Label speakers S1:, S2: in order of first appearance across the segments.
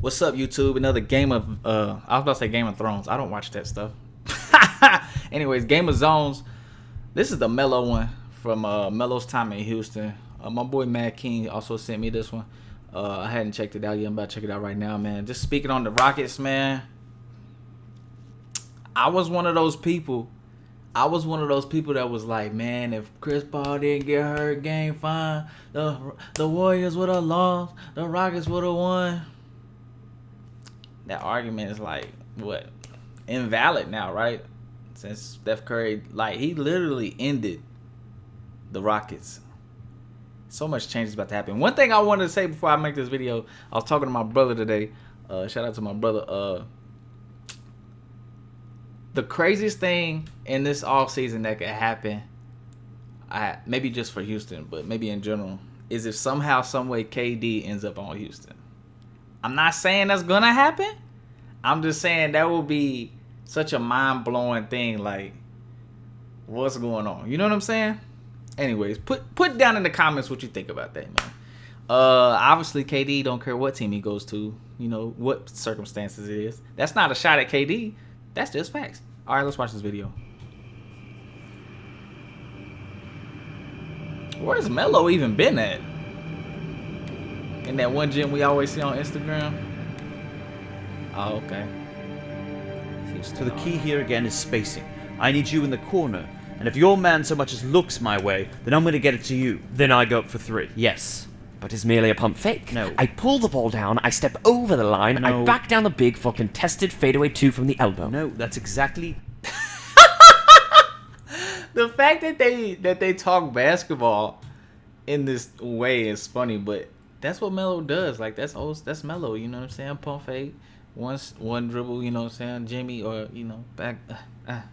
S1: What's up, YouTube? Another game of I was about to say Game of Thrones. I don't watch that stuff. Anyways, Game of Zones. This is the Melo one from Melo's time in Houston. My boy Mad King also sent me this one. I hadn't checked it out yet. I'm about to check it out right now, man. Just speaking on the Rockets, man. I was one of those people that was like, man, if Chris Paul didn't get hurt game 5, the Warriors would have lost, the Rockets would have won. That argument is like, what, invalid now, right? Since Steph Curry, like, he literally ended the Rockets. So much change is about to happen. One thing I wanted to say before I make this video, I was talking to my brother today. Shout out to my brother. The craziest thing in this offseason that could happen, maybe just for Houston, but maybe in general, is if somehow, some way, KD ends up on Houston. I'm not saying that's going to happen. I'm just saying that will be such a mind-blowing thing. Like, what's going on? You know what I'm saying? Anyways, put down in the comments what you think about that, man. Obviously, KD don't care what team he goes to. You know, what circumstances it is. That's not a shot at KD. That's just facts. All right, let's watch this video. Where's Melo even been at? In that one gym we always see on Instagram? Oh, okay.
S2: So the key here again is spacing. I need you in the corner. And if your man so much as looks my way, then I'm going to get it to you.
S3: Then I go up for 3. Yes. But it's merely a pump fake.
S2: No.
S3: I pull the ball down, I step over the line,
S2: No.
S3: I back down the big fucking tested fadeaway 2 from the elbow.
S2: No, that's exactly...
S1: The fact that they talk basketball in this way is funny, but that's what Melo does. Like, that's Melo, you know what I'm saying? Pump fake, one dribble, you know what I'm saying? Jimmy, or, you know, back,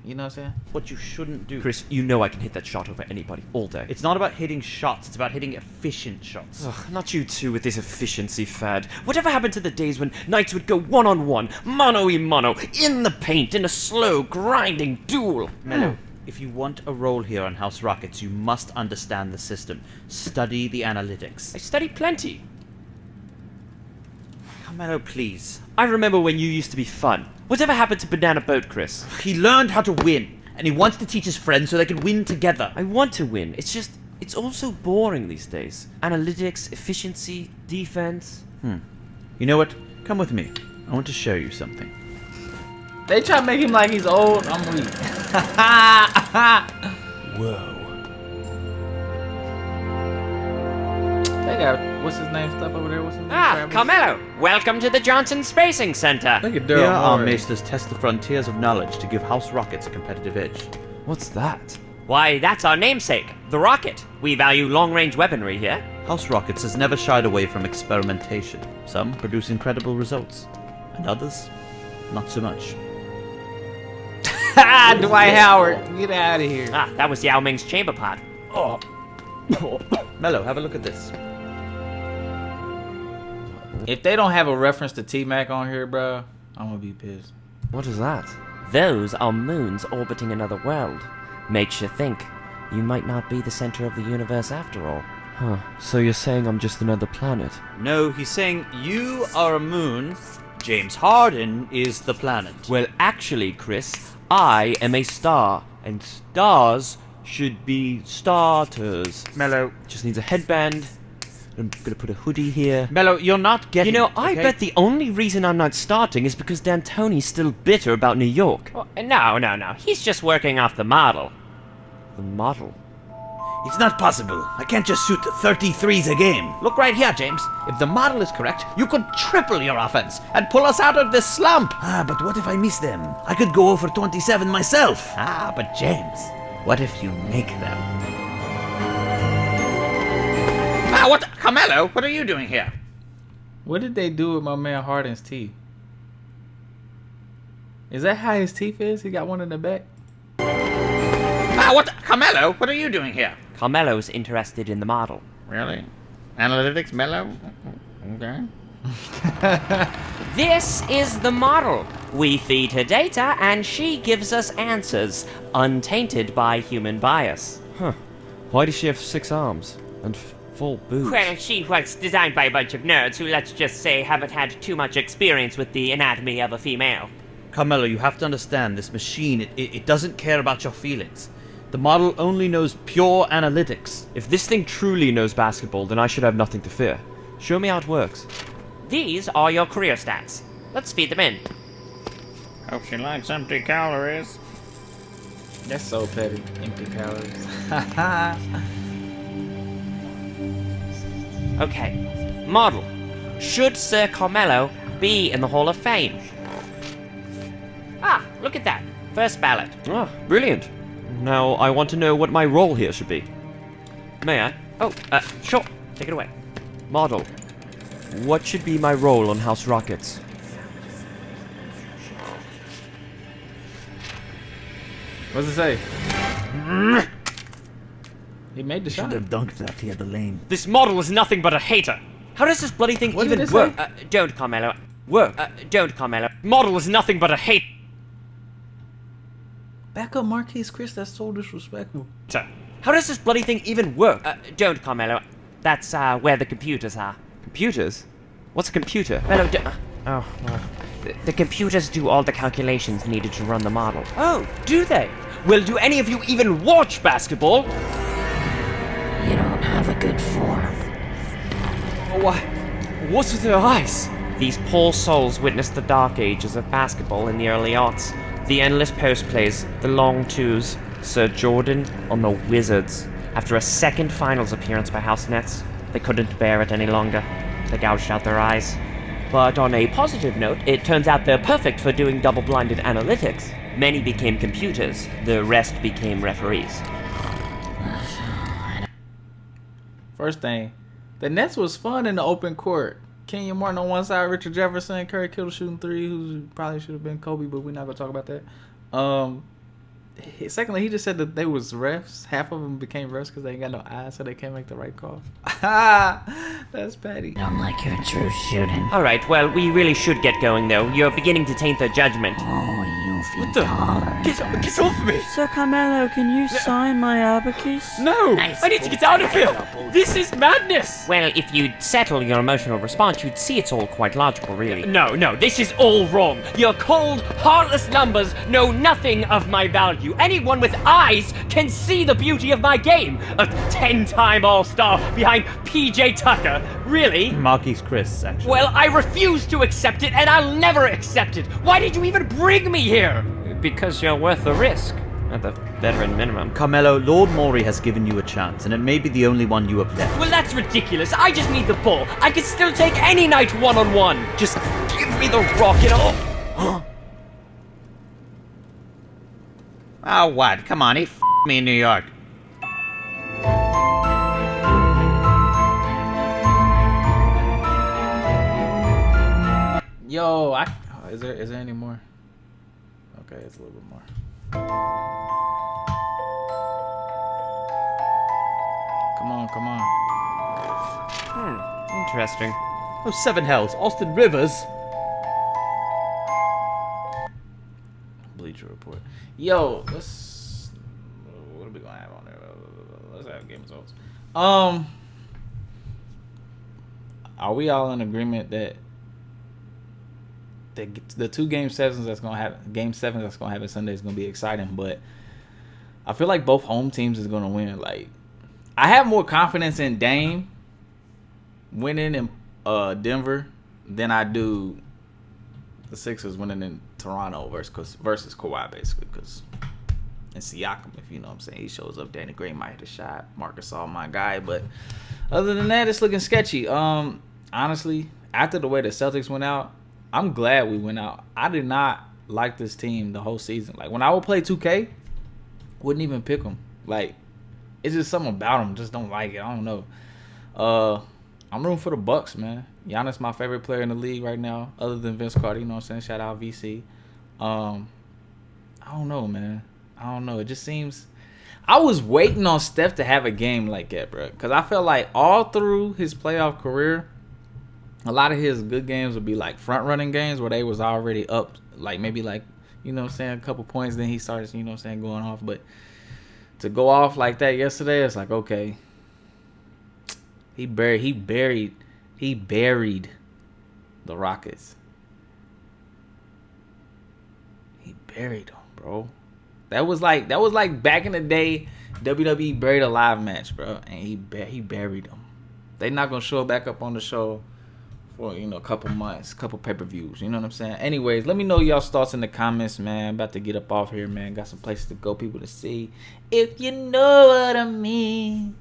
S1: you know what I'm saying?
S2: what you shouldn't do.
S3: Chris, you know I can hit that shot over anybody all day.
S2: It's not about hitting shots, it's about hitting efficient shots.
S3: Ugh, not you two with this efficiency fad. Whatever happened to the days when Knights would go one-on-one, mano-y-mano, in the paint, in a slow, grinding duel?
S2: Melo, if you want a role here on House Rockets, you must understand the system. Study the analytics.
S3: I study plenty.
S2: Melo, please.
S3: I remember when you used to be fun. Whatever happened to Banana Boat, Chris?
S2: He learned how to win, and he wants to teach his friends so they can win together.
S3: I want to win. It's just, it's all so boring these days. Analytics, efficiency, defense.
S2: You know what? Come with me. I want to show you something.
S1: They try to make him like he's old. I'm weak.
S2: Whoa.
S1: They got, what's his name, stuff over there? What's his name?
S3: Ah,
S1: Travis?
S3: Carmelo, welcome to the Johnson Spacing Center.
S1: Look at
S2: Here
S1: Daryl
S2: our
S1: Morey.
S2: maesters test the frontiers of knowledge to give House Rockets a competitive edge.
S3: What's that? Why, that's our namesake, the Rocket. We value long-range weaponry here.
S2: House Rockets has never shied away from experimentation. Some produce incredible results, and others, not so much.
S1: Dwight Howard, get out of here.
S3: Ah, that was Yao Ming's chamber pot.
S2: Oh. Melo, have a look at this.
S1: If they don't have a reference to T-Mac on here, bro, I'm gonna be pissed.
S3: What is that? Those are moons orbiting another world. Makes you think. You might not be the center of the universe after all. Huh. So you're saying I'm just another planet?
S2: No, he's saying you are a moon, James Harden is the planet.
S3: Well, actually, Chris, I am a star, and stars should be starters.
S2: Melo.
S3: Just needs a headband. I'm gonna put a hoodie here.
S2: Melo, you're not getting
S3: You know,
S2: it,
S3: I
S2: okay?
S3: bet the only reason I'm not starting is because D'Antoni's still bitter about New York. Oh, no. He's just working off the model. The model?
S2: It's not possible. I can't just shoot 33s a game. Look right here, James. If the model is correct, you could triple your offense and pull us out of this slump. But what if I miss them? I could go over 27 myself. But James, what if you make them? What? Carmelo, what are you doing here?
S1: What did they do with my man Harden's teeth? Is that how his teeth is? He got one in the back?
S2: What? Carmelo, what are you doing here?
S3: Carmelo's interested in the model.
S2: Really? Analytics, Melo? Okay.
S3: This is the model. We feed her data and she gives us answers, untainted by human bias. Huh. Why does she have 6 arms? And full boot.
S4: Well, she was designed by a bunch of nerds who, let's just say, haven't had too much experience with the anatomy of a female.
S2: Carmelo, you have to understand, this machine, it doesn't care about your feelings. The model only knows pure analytics.
S3: If this thing truly knows basketball, then I should have nothing to fear. Show me how it works.
S4: These are your career stats. Let's feed them in.
S5: Hope she likes empty calories.
S1: That's so petty. Empty calories.
S4: Okay. Model. Should Sir Carmelo be in the Hall of Fame? Ah, look at that. First ballot.
S3: Ah, brilliant. Now, I want to know what my role here should be. May I?
S4: Oh, sure. Take it away.
S3: Model. What should be my role on House Rockets?
S1: What's it say? He made the shot.
S2: Should have dunked that, he had the lane.
S4: This model is nothing but a hater.
S3: How does this bloody thing
S1: What did
S3: even
S1: it say?
S3: work?
S4: Don't, Carmelo.
S3: Work?
S4: Don't, Carmelo. Model is nothing but a hater.
S1: Back up Marquise Chris, that's so disrespectful.
S3: How does this bloody thing even work?
S4: Don't, Carmelo. That's, where the computers are.
S3: Computers? What's a computer?
S4: Melo, oh, well. The computers do all the calculations needed to run the model.
S3: Oh, do they? Well, do any of you even watch basketball?
S6: You don't have a good form.
S3: Why? What's with their eyes?
S4: These poor souls witnessed the dark ages of basketball in the early aughts. The endless post plays, the long twos, Sir Jordan on the Wizards. After a second finals appearance by House Nets, they couldn't bear it any longer. They gouged out their eyes. But on a positive note, it turns out they're perfect for doing double-blinded analytics. Many became computers, the rest became referees.
S1: First thing, the Nets was fun in the open court. Kenyon Martin on one side, Richard Jefferson, Curry Kittle shooting three, who probably should have been Kobe, but we're not gonna talk about that. Secondly, he just said that they was refs. Half of them became refs because they ain't got no eyes, so they can't make the right call. That's petty.
S6: Don't like your true shooting.
S4: Alright, well, we really should get going, though. You're beginning to taint their judgment.
S6: Oh, you feel taller.
S3: Get off me!
S7: Sir Carmelo, can you sign my abacus?
S3: No!
S4: Nice.
S3: I need to get out of here! This is madness!
S4: Well, if you'd settle your emotional response, you'd see it's all quite logical, really.
S3: No, this is all wrong. Your cold, heartless numbers know nothing of my value. Anyone with eyes can see the beauty of my game. A 10-time All-Star behind PJ Tucker. Really?
S2: Marquise Chris, actually.
S3: Well, I refuse to accept it, and I'll never accept it. Why did you even bring me here?
S4: Because you're worth the risk. At the veteran minimum.
S2: Carmelo, Lord Maury has given you a chance, and it may be the only one you have left.
S3: Well, that's ridiculous. I just need the ball. I can still take any night one-on-one. Just give me the rock, you know?
S5: Oh, what? Come on, he f***ed me in New York.
S1: Yo, is there any more? Okay, it's a little bit more. Come on.
S4: Interesting.
S2: Oh, seven hells. Austin Rivers.
S1: Bleacher Report. Yo, let's. What are we gonna have on there? Let's have game results. Are we all in agreement that the two game sevens that's gonna happen Sunday is gonna be exciting? But I feel like both home teams is gonna win. Like, I have more confidence in Dame winning in Denver than I do the Sixers winning in Toronto versus Kawhi, basically. Because and Siakam, if you know what I'm saying, he shows up. Danny Gray might hit a shot. Marcus All, my guy. But other than that, it's looking sketchy. Honestly, after the way the Celtics went out, I'm glad we went out. I did not like this team the whole season. Like, when I would play 2K, wouldn't even pick them. Like, it's just something about them. Just don't like it. I don't know. I'm rooting for the Bucks, man. Giannis my favorite player in the league right now, other than Vince Carter. You know what I'm saying? Shout out VC. I don't know, man. I don't know. It just seems. I was waiting on Steph to have a game like that, bro. Because I felt like all through his playoff career, a lot of his good games would be like front-running games where they was already up, like maybe like, you know what I'm saying, a couple points. Then he started, you know what I'm saying, going off. But to go off like that yesterday, it's like, okay. He buried the Rockets. He buried them, bro. That was like back in the day, WWE buried a live match, bro, and he buried them. They not gonna show back up on the show for a couple months, couple pay-per-views. You know what I'm saying? Anyways, let me know y'all's thoughts in the comments, man. About to get up off here, man. Got some places to go, people to see. If you know what I mean.